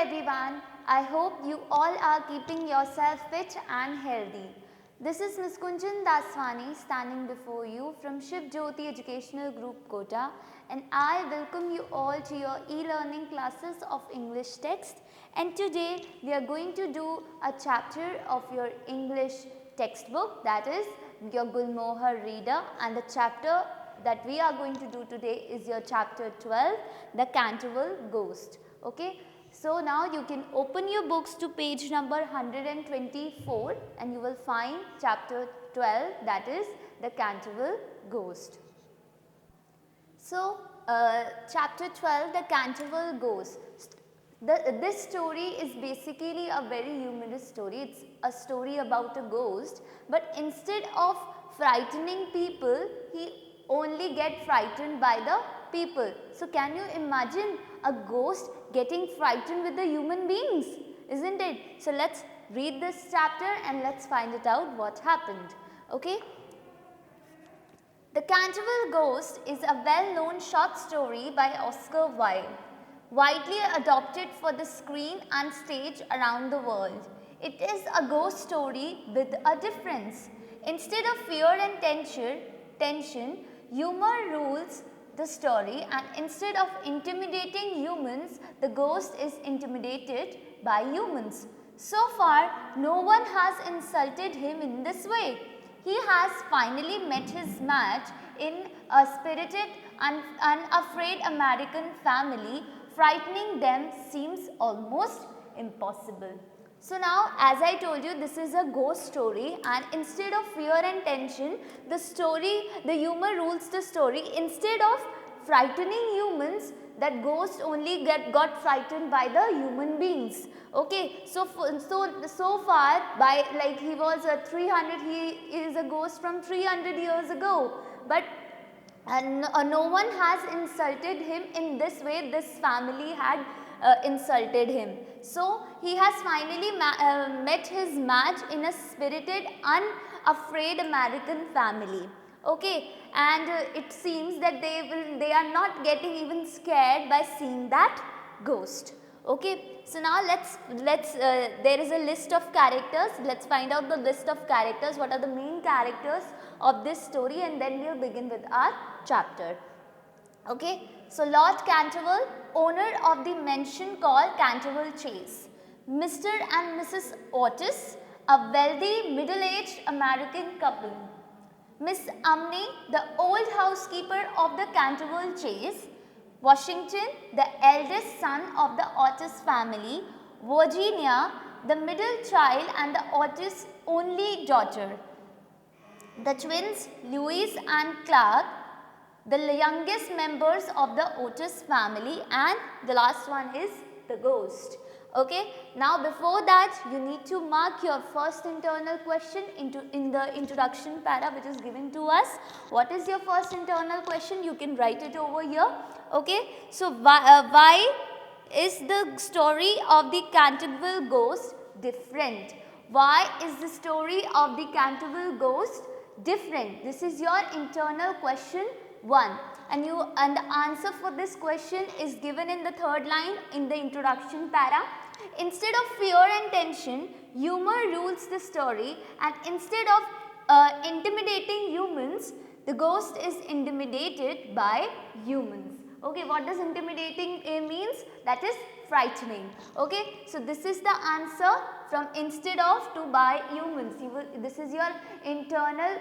everyone. I hope you all are keeping yourself fit and healthy. This is Ms. Kunjan Daswani standing before you from Shiv Jyoti Educational Group Kota, and I welcome you all to your e-learning classes of English text. And today we are going to do a chapter of your English textbook, that is your Gulmohar reader, and the chapter that we are going to do today is your chapter 12, the Canterville Ghost. Okay, so now you can open your books to page number 124 and you will find chapter 12, that is the Canterville Ghost. So chapter 12, the Canterville Ghost. This story is basically a very humorous story. It's a story about a ghost, but instead of frightening people, he only get frightened by the people. So can you imagine a ghost getting frightened with the human beings, isn't it? So let's read this chapter and let's find it out what happened. Okay. The Canterville Ghost is a well-known short story by Oscar Wilde, widely adopted for the screen and stage around the world. It is a ghost story with a difference. Instead of fear and tension, humor rules the story, and instead of intimidating humans, the ghost is intimidated by humans. So far, no one has insulted him in this way. He has finally met his match in a spirited and unafraid American family. Frightening them seems almost impossible. So now, as I told you, this is a ghost story, and instead of fear and tension, the humor rules the story. Instead of frightening humans, that ghost only got frightened by the human beings. Okay, so far, by like he was a 300, he is a ghost from 300 years ago, but no one has insulted him in this way. This family had insulted him. So he has finally met his match in a spirited, unafraid American family. Okay, and it seems that they are not getting even scared by seeing that ghost. Okay, so now there is a list of characters. Let's find out the list of characters. What are the main characters of this story, and then we'll begin with our chapter. Okay, so Lord Canterville, owner of the mansion called Canterville Chase. Mr. and Mrs. Otis, a wealthy middle-aged American couple. Miss Umney, the old housekeeper of the Canterville Chase. Washington, the eldest son of the Otis family. Virginia, the middle child and the Otis' only daughter. The twins, Louis and Clark, the youngest members of the Otis family, and the last one is the ghost. Okay, now before that you need to mark your first internal question in the introduction para which is given to us. What is your first internal question? You can write it over here. Okay, so why is the story of the Canterville Ghost different? Why is the story of the Canterville Ghost different? This is your internal question 1, and the answer for this question is given in the third line in the introduction para. Instead of fear and tension, humor rules the story, and instead of intimidating humans, the ghost is intimidated by humans. Okay, what does intimidating means? That is frightening. Okay, so this is the answer from instead of to by humans. This is your internal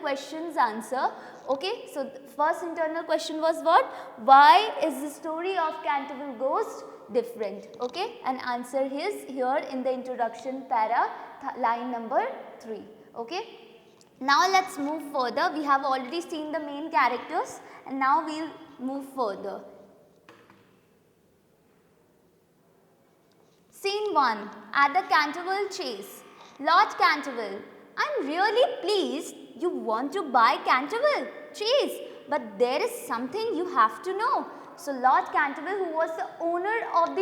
questions answer. Okay, so the first internal question was what? Why is the story of Canterville Ghost different? Okay, and answer is here in the introduction para, line number 3. Okay. Now let's move further. We have already seen the main characters, and now we'll move further. Scene 1, at the Canterville Chase. Lord Canterville, I'm really pleased you want to buy Canterville Chase, but there is something you have to know. So Lord Canterville, who was the owner of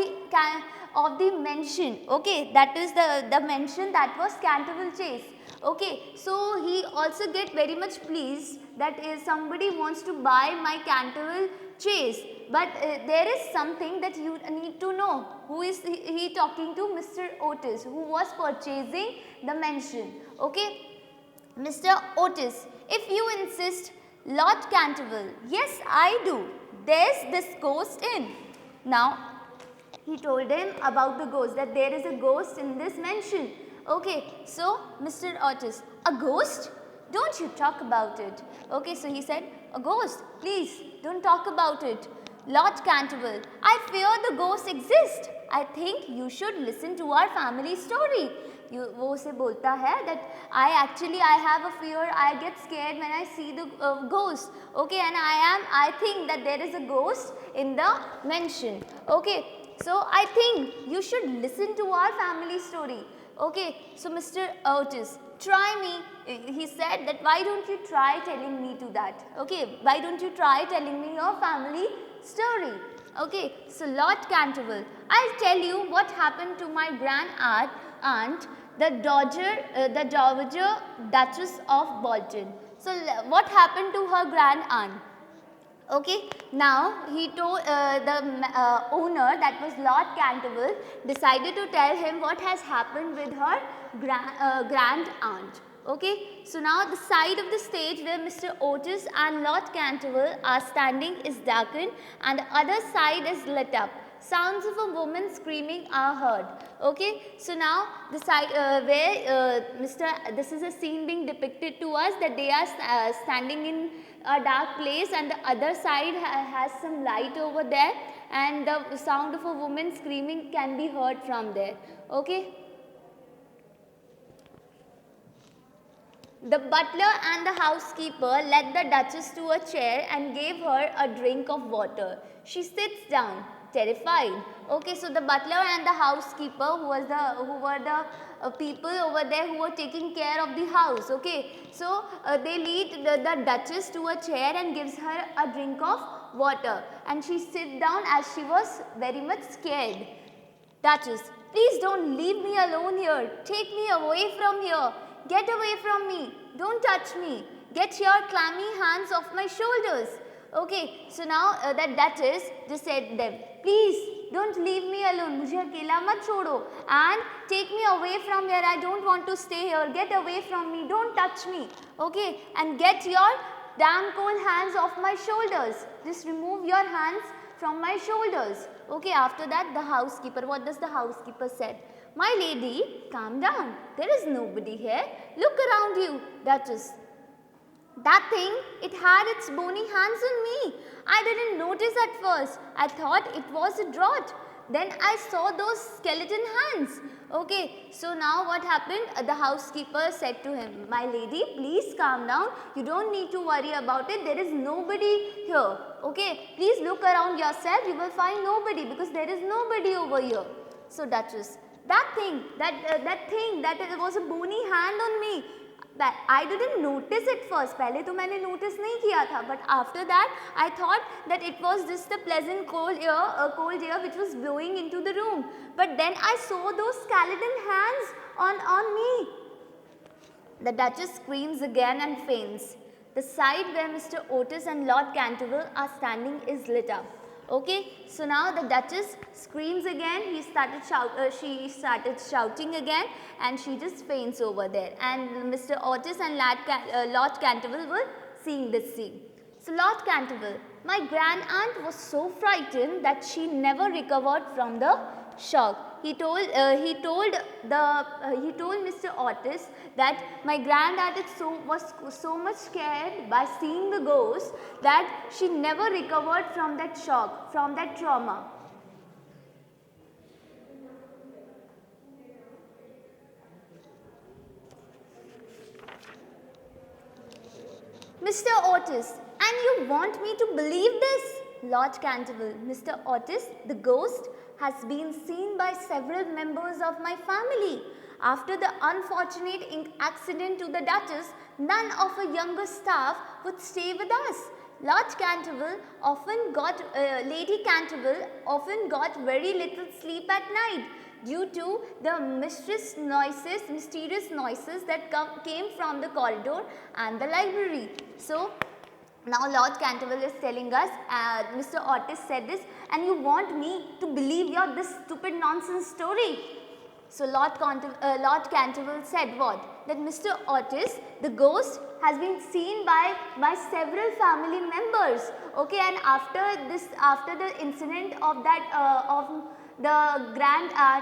the mansion, okay, that is the mansion that was Canterville Chase. Okay, so he also get very much pleased that somebody wants to buy my Canterville Chase, but there is something that you need to know. Who is he talking to? Mr. Otis, who was purchasing the mansion. Okay, Mr. Otis, if you insist, Lord Canterville, yes I do. There's this ghost in. Now he told him about the ghost, that there is a ghost in this mansion. Okay, so Mr. Otis, a ghost? Don't you talk about it. Okay, so he said, a ghost? Please, don't talk about it. Lord Canterville, I fear the ghost exists. I think you should listen to our family story. वो उसे बोलता है that I have a fear, I get scared when I see the ghost. Okay, and I think that there is a ghost in the mansion. Okay, so I think you should listen to our family story. Okay, so Mr. Otis, try me. He said that why don't you try telling me to that? Okay, why don't you try telling me your family story? Okay, so Lord Canterville, I'll tell you what happened to my grand aunt, the Dowager Duchess of Bolton. So what happened to her grand aunt? Okay, now he told the owner, that was Lord Canterville, decided to tell him what has happened with her grand aunt. Okay, so now the side of the stage where Mr. Otis and Lord Canterville are standing is darkened and the other side is lit up. Sounds of a woman screaming are heard. Okay, so now the side where this is a scene being depicted to us, that they are standing in a dark place and the other side has some light over there, and the sound of a woman screaming can be heard from there. Okay. The butler and the housekeeper led the Duchess to a chair and gave her a drink of water. She sits down, terrified. Okay, so the butler and the housekeeper, who were the people over there who were taking care of the house. Okay, so they lead the Duchess to a chair and gives her a drink of water, and she sits down as she was very much scared. Duchess, please don't leave me alone here. Take me away from here. Get away from me. Don't touch me. Get your clammy hands off my shoulders. Okay, so now that Duchess just said them, please don't leave me alone. मुझे अकेला मत छोड़ो. And take me away from here. I don't want to stay here. Get away from me. Don't touch me. Okay, and get your damn cold hands off my shoulders. Just remove your hands from my shoulders. Okay, after that the housekeeper, what does the housekeeper said? My lady, calm down. There is nobody here. Look around you, Duchess. That thing, it had its bony hands on me. I didn't notice at first. I thought it was a draught. Then I saw those skeleton hands. Okay, so now what happened? The housekeeper said to him, my lady, please calm down. You don't need to worry about it. There is nobody here. Okay, please look around yourself. You will find nobody because there is nobody over here. So Duchess, that thing that was a bony hand on me, that I didn't notice it first. पहले तो मैंने notice नहीं किया था, but after that I thought that it was just a pleasant cold air which was blowing into the room. But then I saw those skeleton hands on me. The Duchess screams again and faints. The side where Mr. Otis and Lord Canterville are standing is lit up. Okay, so now the Duchess screams again. She started shouting again, and she just faints over there. And Mr. Otis and Lord Canterville were seeing this scene. So Lord Canterville, my grand aunt was so frightened that she never recovered from the shock. He told Mr. Otis that my grand aunt was so much scared by seeing the ghost that she never recovered from that shock, from that trauma. Mr. Otis, and you want me to believe this? Lord Canterville, Mr. Otis, the ghost has been seen by several members of my family. After the unfortunate accident to the Duchess, none of her younger staff would stay with us. Lady Canterville often got very little sleep at night due to the mysterious noises that came from the corridor and the library. So, Now Lord Canterville is telling us, Mr. Otis said this, and you want me to believe your this stupid nonsense story. So Lord Canterville said what? That Mr. Otis, the ghost has been seen by several family members. Okay, and after the incident of that of the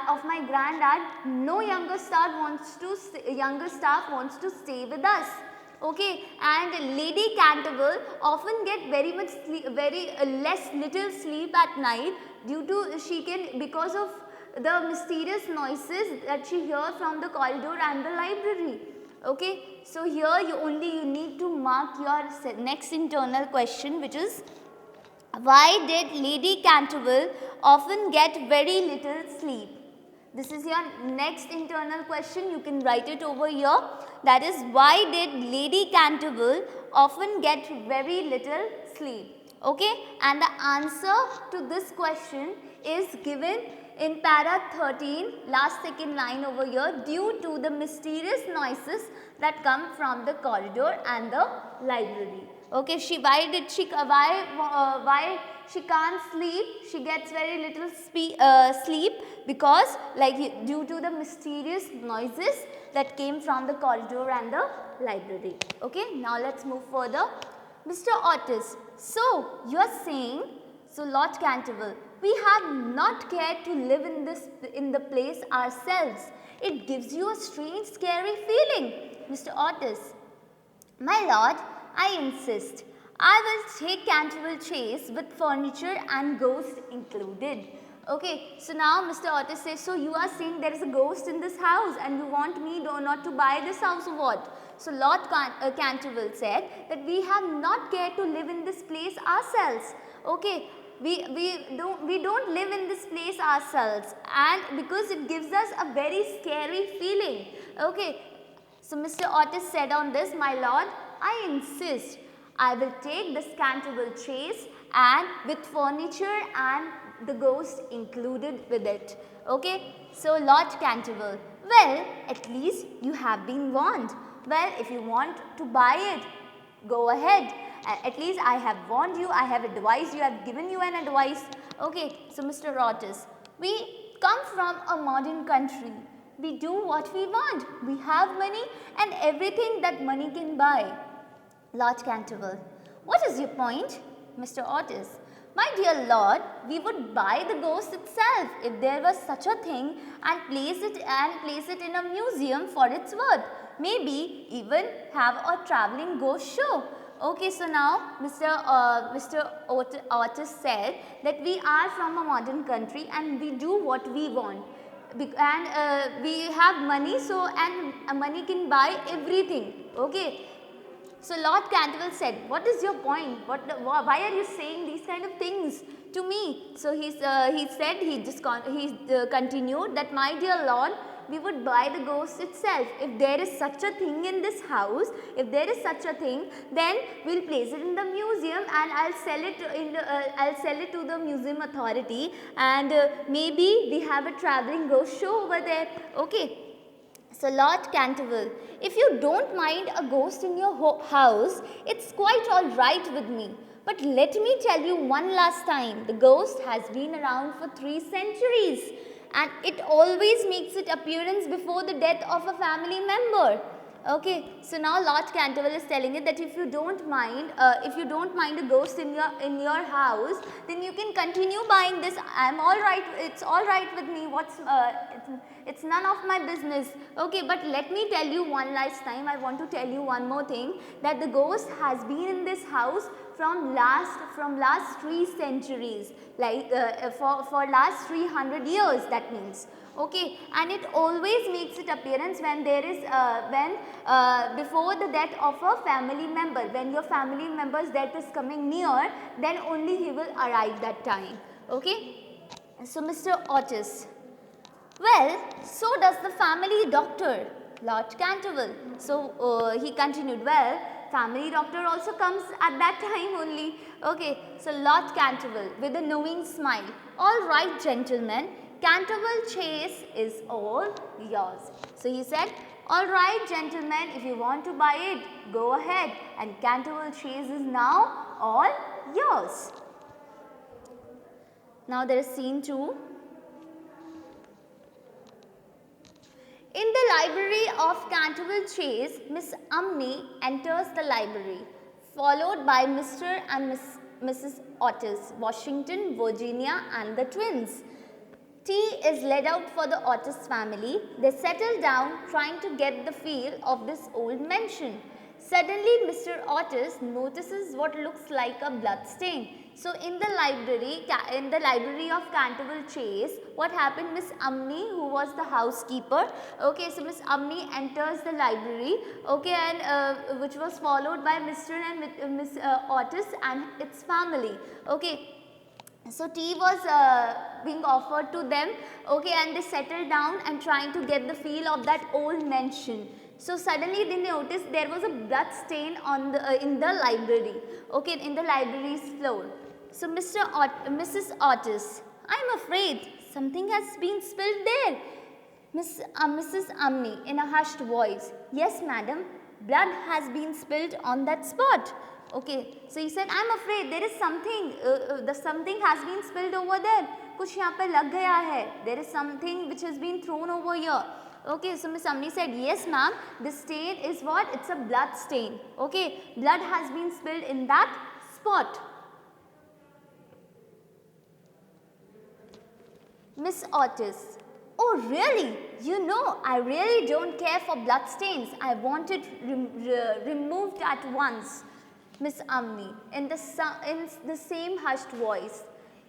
of my granddad, no younger staff wants to stay with us. Okay, and Lady Canterville often get very much little sleep at night due to because of the mysterious noises that she hears from the corridor and the library. Okay, so here you need to mark your next internal question, which is, why did Lady Canterville often get very little sleep? This is your next internal question. You can write it over here. That is, why did Lady Canterville often get very little sleep? Okay, and the answer to this question is given in para 13, last second line over here, due to the mysterious noises that come from the corridor and the library. Okay, why she can't sleep? She gets very little sleep because due to the mysterious noises that came from the corridor and the library. Okay, now let's move further. Mr. Otis, so you are saying, so Lord Canterville, we have not cared to live in the place ourselves. It gives you a strange, scary feeling. Mr. Otis, my lord, I insist. I will take Canterville Chase with furniture and ghost included. Okay, so now Mr. Otis says, so you are saying there is a ghost in this house and you want me not to buy this house or what? So Lord Canterville said that we have not cared to live in this place ourselves. Okay, we don't live in this place ourselves, and because it gives us a very scary feeling. Okay, so Mr. Otis said on this, my lord, I insist. I will take this Canterville Chase and with furniture and the ghost included with it. Okay, so Lord Canterville, well, at least you have been warned. Well, if you want to buy it, go ahead. At least I have warned you, I have advised you, I have given you an advice. Okay, so Mr. Otis, we come from a modern country. We do what we want. We have money and everything that money can buy. Lord Canterville, what is your point? Mr. Otis, my dear lord, we would buy the ghost itself if there was such a thing and place it in a museum for its worth. Maybe even have a travelling ghost show. Okay, so now Mr. Otis said that we are from a modern country and we do what we want. And we have money, so and money can buy everything. Okay. So Lord Canterville said, what is your point? Why are you saying these kind of things to me? So he continued that, my dear lord, we would buy the ghost itself. If there is such a thing in this house, if there is such a thing, then we'll place it in the museum and I'll sell it to the museum authority, and maybe we have a travelling ghost show over there. Okay. So Lord Canterville, if you don't mind a ghost in your house, it's quite alright with me. But let me tell you one last time, the ghost has been around for 3 centuries and it always makes its appearance before the death of a family member. Okay, so now Lord Canterville is telling it that if you don't mind a ghost in your house, then you can continue buying this. I'm all right. It's all right with me. It's none of my business. Okay, but let me tell you one last time. I want to tell you one more thing, that the ghost has been in this house from last 3 centuries, like for last 300 years. That means. Okay, and it always makes its appearance when there is before the death of a family member. When your family member's death is coming near, then only he will arrive that time. Okay, so Mr. Otis, well, so does the family doctor, Lord Canterville. So he continued, well, family doctor also comes at that time only. Okay, so Lord Canterville with a knowing smile, all right gentlemen, Canterville Chase is all yours. So he said, Alright gentlemen, if you want to buy it, go ahead, and Canterville Chase is now all yours. Now there is scene 2. In the library of Canterville Chase, Miss Umney enters the library, followed by Mr. and Mrs. Otis, Washington, Virginia and the twins. Tea is led out for the Otis family. They settle down, trying to get the feel of this old mansion. Suddenly, Mr. Otis notices what looks like a blood stain. So, in the library of Canterville Chase, what happened? Miss Umney, who was the housekeeper, okay, so Miss Umney enters the library, okay, and which was followed by Mr. and Miss Otis and its family, okay. So tea was being offered to them, okay, and they settled down and trying to get the feel of that old mansion. So suddenly they noticed there was a blood stain on the in the library, okay, in the library's floor. So Mrs. Otis, I'm afraid something has been spilled there. Mrs. Umney in a hushed voice, yes madam, blood has been spilled on that spot. Okay, so he said, I'm afraid there is something, something has been spilled over there. कुछ यहाँ पे लग गया है. There is something which has been thrown over here. Okay, so Miss Umney said, yes ma'am, this stain is what? It's a blood stain. Okay, blood has been spilled in that spot. Miss Otis, oh really? You know, I really don't care for blood stains. I want it removed at once. Miss Umney in the same hushed voice.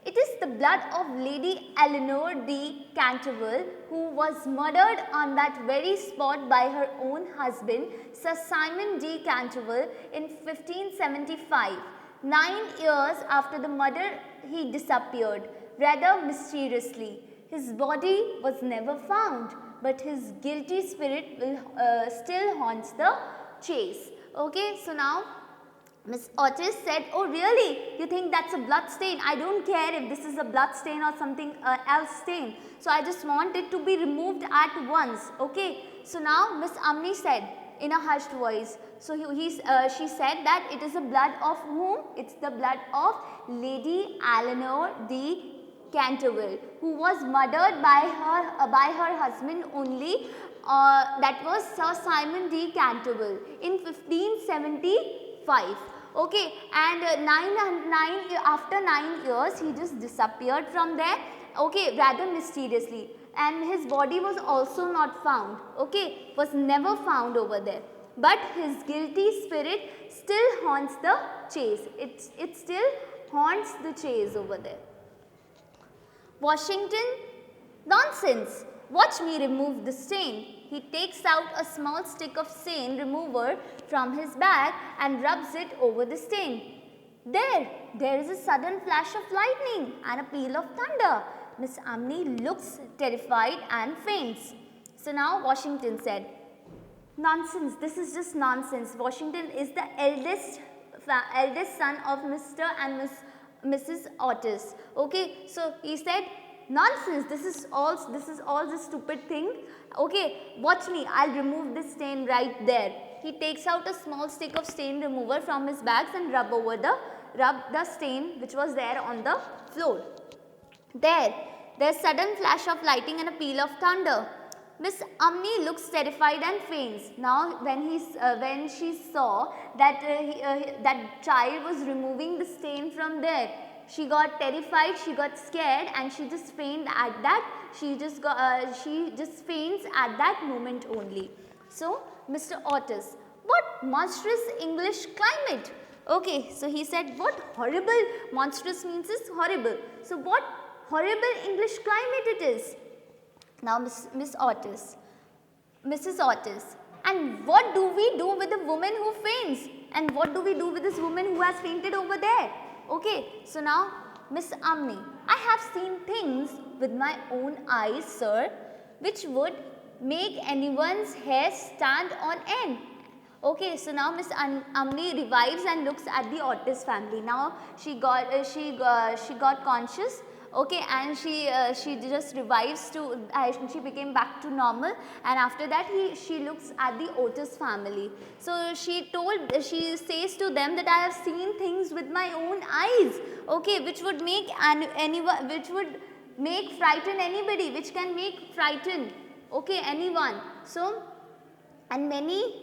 It is the blood of Lady Eleanor D. Canterville, who was murdered on that very spot by her own husband, Sir Simon D. Canterville, in 1575. 9 years after the murder, he disappeared, rather mysteriously. His body was never found, but his guilty spirit still haunts the chase. Okay, so now Miss Otis said, oh really, you think that's a blood stain? I don't care if this is a blood stain or something else stain. So I just want it to be removed at once. Okay. So now Miss Umney said in a hushed voice. So she said that it is the blood of whom? It's the blood of Lady Eleanor D. Canterville, who was murdered by her husband only. That was Sir Simon D. Canterville in 1575. Okay, and after 9 years he just disappeared from there, okay, rather mysteriously, and his body was also not found, okay, was never found over there, but his guilty spirit still haunts the chase. It still haunts the chase over there. Washington, nonsense. Watch me remove the stain. He takes out a small stick of stain remover from his bag and rubs it over the stain. There is a sudden flash of lightning and a peal of thunder. Miss Umney looks terrified and faints. So now Washington said, nonsense, this is just nonsense. Washington is the eldest son of Mr. and Mrs. Otis. Okay, so he said, nonsense, this is all the stupid thing. Okay, watch me, I'll remove this stain right there. He takes out a small stick of stain remover from his bags and rub the stain which was there on the floor. There's sudden flash of lightning and a peal of thunder. Miss Umney looks terrified and faints. Now when she saw that that child was removing the stain from there, she got terrified, she got scared, and she just fainted at that. She just faints at that moment only. So Mr. Otis, what monstrous English climate? Okay, so he said, what horrible, monstrous means is horrible. So what horrible English climate it is. Now Mrs. Otis, and what do we do with the woman who faints? And what do we do with this woman who has fainted over there? Okay, so now Miss Umney, I have seen things with my own eyes, sir, which would make anyone's hair stand on end. Okay, so now Miss Umney revives and looks at the Otis family. Now she got conscious. Okay, and she just revives to she became back to normal, and after that she looks at the Otis family. So she says to them that I have seen things with my own eyes, okay, which would make anyone, which would make frighten anybody, which can make frighten, okay, anyone. So and many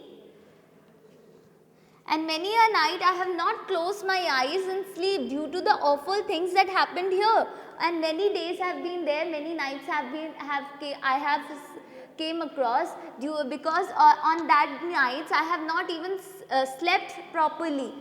a night I have not closed my eyes in sleep due to the awful things that happened here. And many days have been there, many nights I have came across because on that nights I have not even slept properly.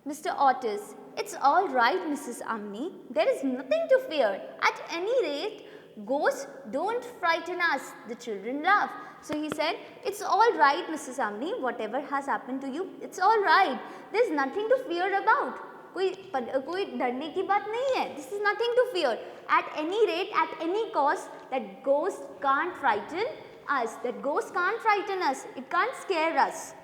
Mr. Otis, it's all right, Mrs. Amni. There is nothing to fear. At any rate, ghosts don't frighten us. The children laugh. So he said, it's all right, Mrs. Amni. Whatever has happened to you, it's all right. There's nothing to fear about. कोई डरने की बात नहीं है. This is nothing to fear. At any rate, at any cost, that ghost can't frighten us. That ghost can't frighten us. It can't scare us.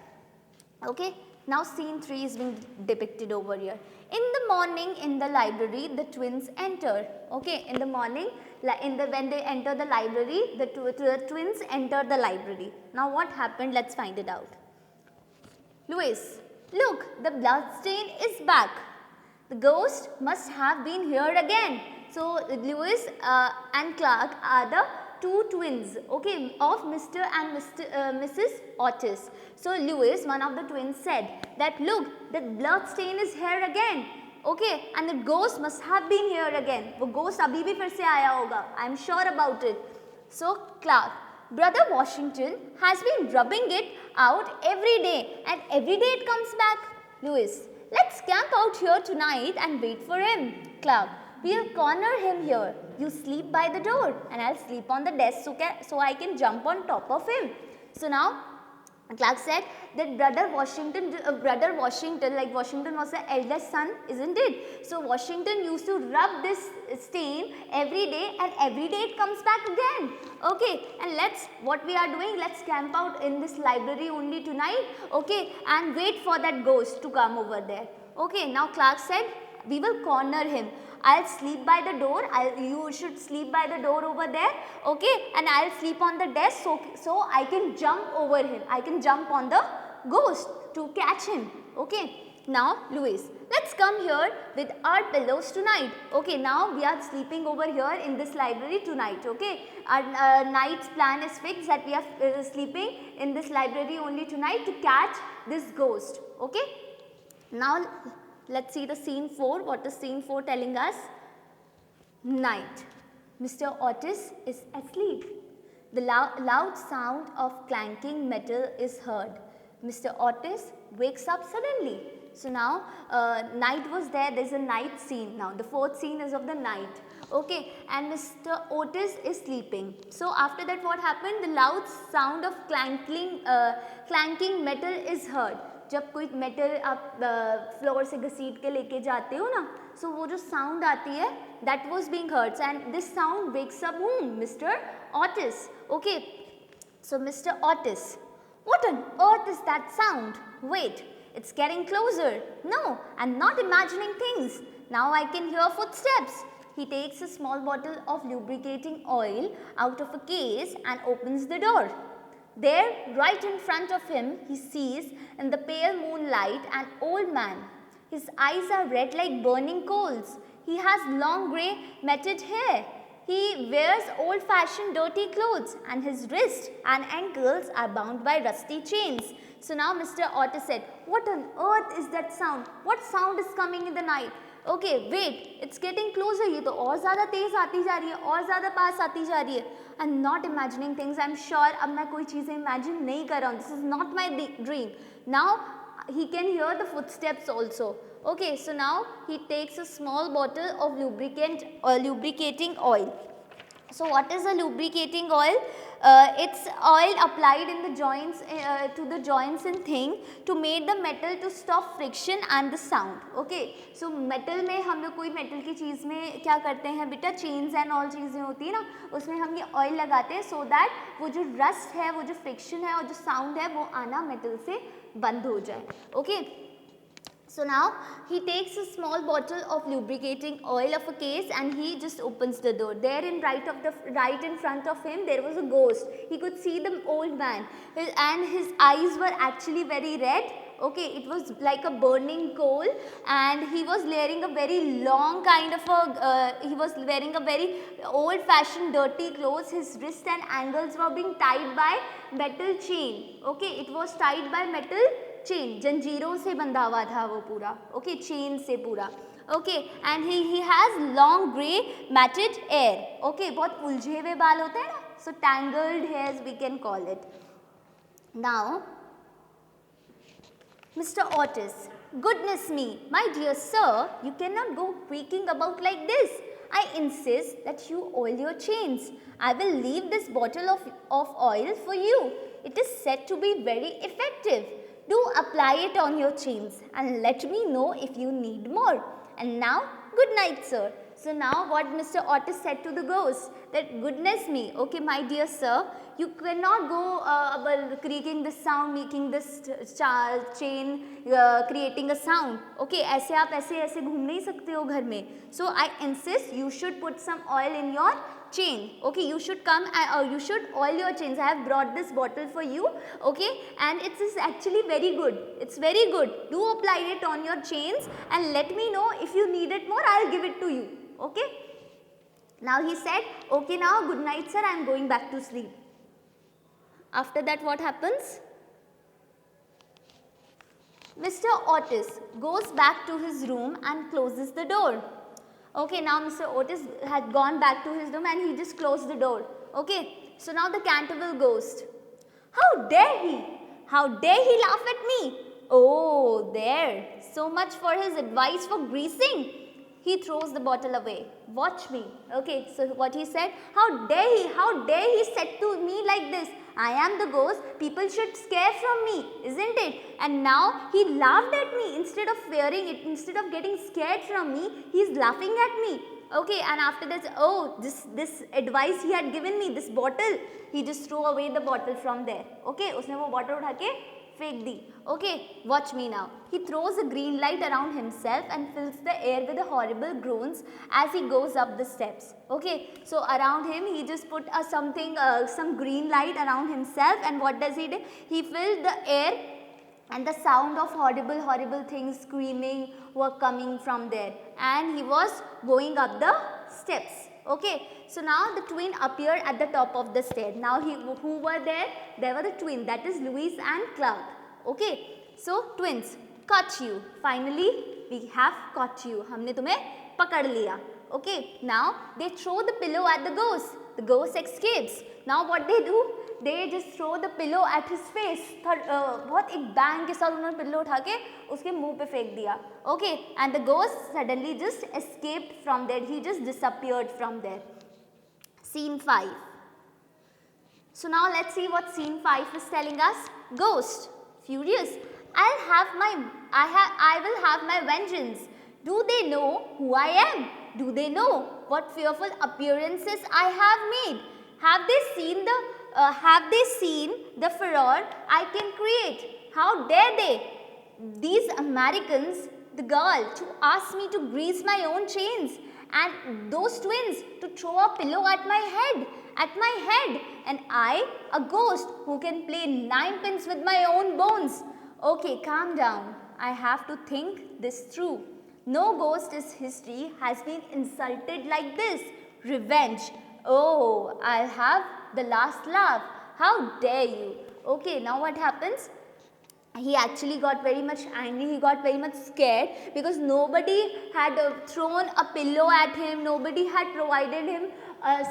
Okay. Now scene 3 is being depicted over here. In the morning in the library, the twins enter. Okay, in the morning, when they enter the library, the twins enter the library. Now what happened? Let's find it out. Louis, look, the blood stain is back. The ghost must have been here again. So Louis and Clark are the two twins, okay, of Mr. and Mrs. Otis. So Louis, one of the twins, said that look, the blood stain is here again, okay, and the ghost must have been here again. वो ghost अभी भी फिर से आया होगा. I am sure about it. So Clark, Brother Washington has been rubbing it out every day, and every day it comes back. Louis, let's camp out here tonight and wait for him. Clark, we'll corner him here. You sleep by the door and I'll sleep on the desk so I can jump on top of him. So now Clark said that Brother Washington, like Washington was the eldest son, isn't it? So Washington used to rub this stain every day, and every day it comes back again. Okay, and what we are doing, let's camp out in this library only tonight, okay, and wait for that ghost to come over there. Okay, now Clark said, we will corner him. I'll sleep by the door, you should sleep by the door over there, okay, and I'll sleep on the desk so I can jump over him, I can jump on the ghost to catch him, okay. Now Louis, let's come here with our pillows tonight, okay. Now we are sleeping over here in this library tonight, okay. Our night's plan is fixed that we are sleeping in this library only tonight to catch this ghost, okay. Now let's see the scene 4. What is scene 4 telling us? Night. Mr. Otis is asleep. The loud sound of clanking metal is heard. Mr. Otis wakes up suddenly. So now night was there. There's a night scene now. The 4th scene is of the night. Okay, and Mr. Otis is sleeping. So after that what happened? The loud sound of clanking metal is heard. जब कोई metal आप floor से घसीट के लेके जाते हो ना, सो वो जो साउंड आती है, that was being heard, and this sound wakes up whom? Mr. Otis. Okay, so Mr. Otis, what on earth is that sound? Wait, it's getting closer. No, I'm not imagining things. Now I can hear footsteps. He takes a small bottle of lubricating oil out of a case and opens the door. There, right in front of him, he sees in the pale moonlight an old man. His eyes are red like burning coals. He has long grey matted hair. He wears old-fashioned dirty clothes, and his wrists and ankles are bound by rusty chains. So now Mr. Otis said, what on earth is that sound? What sound is coming in the night? Okay, wait, it's getting closer. ये तो और ज़्यादा तेज आती जा रही है, और ज़्यादा पास आती जा रही है. I'm not imagining things. I'm sure अब मैं कोई चीज़ें imagine नहीं कर रहा हूँ. This is not my dream. Now he can hear the footsteps also. Okay, so now he takes a small bottle of lubricating oil. So what is a lubricating oil? It's oil applied in the joints, to the joints and thing to make the metal to stop friction and the sound. Okay, so metal में हम लोग कोई metal की चीज़ में क्या करते हैं बेटा, chains and all चीज़ें होती है ना, उसमें हम ये oil लगाते हैं so that वो जो rust है, वो जो friction है और जो sound है वो आना metal से बंद हो जाए. Okay. So now he takes a small bottle of lubricating oil of a case and he just opens the door. There in right in front of him there was a ghost. He could see the old man and his eyes were actually very red. Okay, it was like a burning coal, and he was wearing a very long kind of he was wearing a very old fashioned dirty clothes. His wrist and ankles were being tied by metal chain. Okay, it was tied by metal chain, जंजीरों से बंधा हुआ था वो पूरा. Okay, चेन से पूरा. Okay, and he has long grey matted hair. Okay, बहुत उलझे हुए बाल होते हैं ना, so tangled hairs we can call it. Now Mr. Otis, goodness me, my dear sir, you cannot go creaking about like this. I insist that you oil your chains. I will leave this bottle of oil for you. It is said to be very effective. Do apply it on your chains and let me know if you need more. And now, good night, sir. So now what Mr. Otis said to the ghost, that goodness me, okay my dear sir, you cannot go creaking this sound, making this chain, creating a sound. Okay, ऐसे आप ऐसे घूम नहीं सकते हो घर में. So I insist you should put some oil in your chain. Okay, you should come and you should oil your chains. I have brought this bottle for you. Okay, and it is actually very good. It's very good. Do apply it on your chains and let me know if you need it more. I'll give it to you. Okay. Now he said, okay now good night sir, I am going back to sleep. After that what happens? Mr. Otis goes back to his room and closes the door. Okay, now Mr. Otis had gone back to his room and he just closed the door. Okay, so now the Canterville ghost. How dare he? How dare he laugh at me? Oh, there. So much for his advice for greasing. He throws the bottle away. Watch me. Okay, so what he said, how dare he said to me like this. I am the ghost, people should scare from me, isn't it? And now he laughed at me instead of fearing it, instead of getting scared from me, he is laughing at me. Okay, and after that, oh, this advice he had given me, this bottle, he just threw away the bottle from there. Okay, उसने वो bottle उठा के फेंक दी. Okay, watch me now. He throws a green light around himself and fills the air with the horrible groans as he goes up the steps. Okay, so around him he just put some green light around himself, and what does he do? He filled the air and the sound of horrible things screaming were coming from there, and he was going up the steps. Okay, so now the twin appeared at the top of the stair. Now who were there? There were the twin, that is Louis and Clark. Okay, so twins, caught you. Finally, we have caught you. हमने तुम्हें पकड़ लिया. Okay, now they throw the pillow at the ghost. The ghost escapes. Now what they do? They just throw the pillow at his face. बहुत एक bang के साथ उन्होंने pillow उठा के उसके मुंह पे फेंक दिया. Okay, and the ghost suddenly just escaped from there. He just disappeared from there. Scene 5. So now let's see what scene 5 is telling us. Ghost, furious. I will have my vengeance. Do they know who I am? Do they know what fearful appearances I have made? Have they seen the furor I can create? How dare they, these Americans, the girl, to ask me to grease my own chains, and those twins to throw a pillow at my head, and I, a ghost who can play ninepins with my own bones. Okay, calm down. I have to think this through. No ghost's history has been insulted like this. Revenge. Oh, I'll have the last laugh. How dare you? Okay, now what happens? He actually got very much angry, he got very much scared because nobody had thrown a pillow at him, nobody had provided him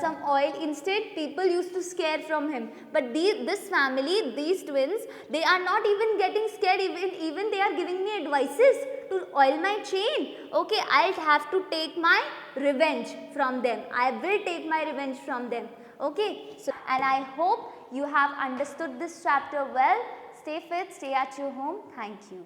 some oil. Instead, people used to scare from him. But this family, these twins, they are not even getting scared, even they are giving me advices to oil my chain. Okay, I'll have to take my revenge from them. I will take my revenge from them. Okay, so and I hope you have understood this chapter well. Stay fit, stay at your home. Thank you.